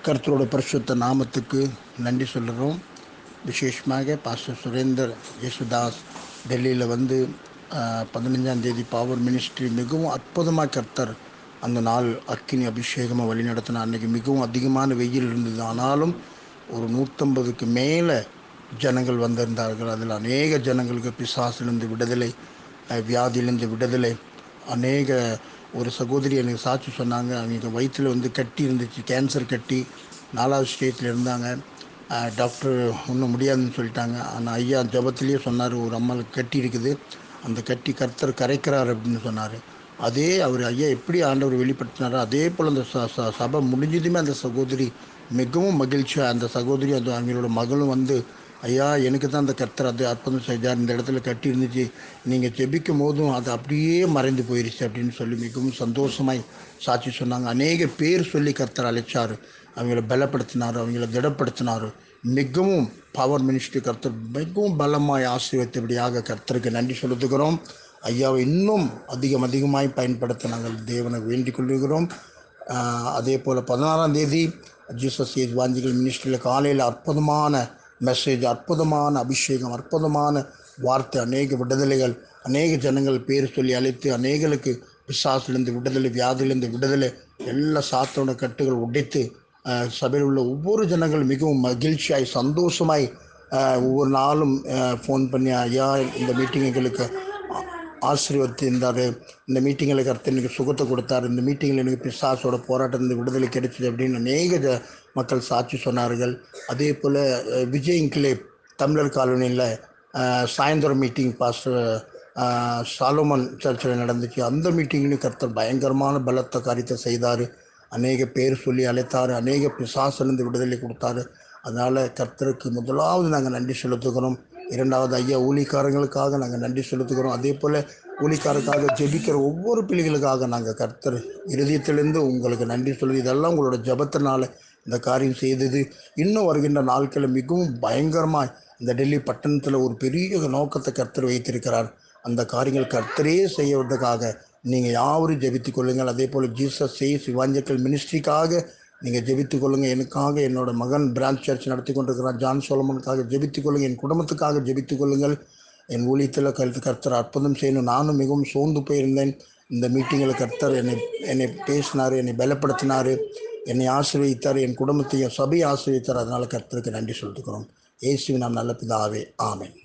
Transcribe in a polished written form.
கர்த்தரோட பரிசுத்த நாமத்துக்கு நன்றி சொல்கிறோம். விசேஷமாக பாஸ்டர் சுரேந்தர் யேசுதாஸ் டெல்லியில் 15ஆம் தேதி பவர் மினிஸ்ட்ரி மிகவும் அற்புதமாக கர்த்தர் அந்த நாள் அக்கினி அபிஷேகமாக வழி நடத்தின அன்றைக்கி மிகவும் அதிகமான வெயில் இருந்தது. ஆனாலும் ஒரு 150க்கு மேலே ஜனங்கள் வந்திருந்தார்கள். அதில் அநேக ஜனங்களுக்கு பிசாசிலிருந்து விடுதலை, வியாதியிலிருந்து விடுதலை. அநேக ஒரு சகோதரி எனக்கு சாட்சி சொன்னாங்க. அவங்க வயிற்றில் கட்டி இருந்துச்சு, கேன்சர் கட்டி 4வது ஸ்டேஜில் இருந்தாங்க. டாக்டர் ஒன்றும் முடியாதுன்னு சொல்லிட்டாங்க. ஆனால் ஐயா ஜபத்திலேயே சொன்னார், ஒரு அம்மாவுக்கு கட்டி இருக்குது, அந்த கட்டி கர்த்தர் கரைக்கிறார் அப்படின்னு சொன்னார். அதே அவர் ஐயா எப்படி ஆண்டவர் வெளிப்படுத்தினாரோ அதே போல் அந்த சபை முடிஞ்சதுமே அந்த சகோதரி மிகவும் மகிழ்ச்சியாக, அந்த சகோதரி அவங்களோட மகளும் ஐயா எனக்கு தான் அந்த கர்த்தர் அது அற்புதம் செய்தார், இந்த இடத்துல கட்டி இருந்துச்சு, நீங்கள் ஜெபிக்கும் போதும் அது அப்படியே மறைந்து போயிடுச்சு அப்படின்னு சொல்லி மிகவும் சந்தோஷமாய் சாட்சி சொன்னாங்க. அநேக பேர் சொல்லி கர்த்தர் அழைச்சார், அவங்கள பலப்படுத்தினார், அவங்கள திடப்படுத்தினார். மிகவும் பவர் மினிஸ்ட்ரி கர்த்தர் மிகவும் பலமாய் ஆசீர்வதித்தபடியாக கர்த்தருக்கு நன்றி செலுத்துகிறோம். ஐயாவை இன்னும் அதிகமாய் பயன்படுத்த நாங்கள் தேவனை வேண்டிக் கொள்கிறோம். அதே போல் 16ஆம் தேதி ஜீசஸ் ஏஜ் வாஞ்சிகள் மினிஸ்ட்ரியில் காலையில் அற்புதமான மெசேஜ், அற்புதமான அபிஷேகம், அற்புதமான வார்த்தை, அநேக விடுதலைகள், அநேக ஜனங்கள் பேர் சொல்லி அழைத்து அநேகளுக்கு பிசாசிலிருந்து விடுதலை, வியாதியிலிருந்து விடுதலை, எல்லா சாத்தோட கட்டுகள் உடைத்து சபையில் உள்ள ஒவ்வொரு ஜனங்கள் மிகவும் மகிழ்ச்சியாய் சந்தோஷமாய் ஒவ்வொரு நாளும் ஃபோன் பண்ணி ஐயா இந்த மீட்டிங்குகளுக்கு ஆசீர்வதித்திருந்தார், இந்த மீட்டிங்கில் கர்த்தர் எனக்கு சுகத்தை கொடுத்தார், இந்த மீட்டிங்கில் எனக்கு பிசாசோட போராட்டத்திலிருந்து விடுதலை கிடைச்சிது அப்படின்னு அநேக மக்கள் சாட்சி சொன்னார்கள். அதே போல் விஜய் இன்க்ளேவ் தமிழர் காலனியில் சாயந்தரம் மீட்டிங் பாஸ்டர் சாலோமன் சர்ச்சில் நடந்துச்சு. அந்த மீட்டிங்லையும் கர்த்தர் பயங்கரமான பலத்த காரியத்தை செய்தார். அநேக பேர் சொல்லி அழைத்தார், அநேக பிசாசிலிருந்து விடுதலை கொடுத்தாரு. அதனால் கர்த்தருக்கு முதலாவது நாங்கள் நன்றி செலுத்துகிறோம். இரண்டாவது ஐயா ஊழிக்காரங்களுக்காக நாங்கள் நன்றி செலுத்துகிறோம். அதே போல் ஊழிக்காரருக்காக ஜெபிக்கிற ஒவ்வொரு பிள்ளைகளுக்காக நாங்கள் கர்த்தர் இருதயத்திலிருந்து உங்களுக்கு நன்றி சொல்லுது. இதெல்லாம் உங்களோட ஜபத்தினால இந்த காரியம் செய்தது. இன்னும் வருகின்ற நாட்களில் மிகவும் பயங்கரமாக இந்த டெல்லி பட்டணத்தில் ஒரு பெரிய நோக்கத்தை கர்த்தர் வைத்திருக்கிறார். அந்த காரியங்கள் கர்த்தரே செய்வதற்காக நீங்கள் யாவரும் ஜெபித்து கொள்ளுங்கள். அதே போல் ஜீசஸ் ஏஜ் இவாஞ்சலிக்கல் மினிஸ்ட்ரிக்காக நீங்கள் ஜெபித்துக் கொள்ளுங்கள். எனக்காக என்னோட மகன் பிரான்ச் சர்ச் நடத்தி கொண்டிருக்கிறார் ஜான் சோலமனுக்காக ஜெபித்துக் கொள்ளுங்கள். என் குடும்பத்துக்காக ஜெபித்துக் கொள்ளுங்கள். என் ஊழியத்தில் கர்த்தர் அற்புதம் செய்யணும். நானும் மிகவும் சோர்ந்து போயிருந்தேன். இந்த மீட்டிங்கில் கர்த்தர் என்னை பேசினார், என்னை பலப்படுத்தினார், என்னை ஆசீர்வதித்தார், என் குடும்பத்தையும் சபையை ஆசீர்வதித்தார். அதனால் கர்த்தருக்கு நன்றி சொல்லிக்கிறோம். இயேசுவின் நாம் நல்ல பிதாவே, ஆமென்.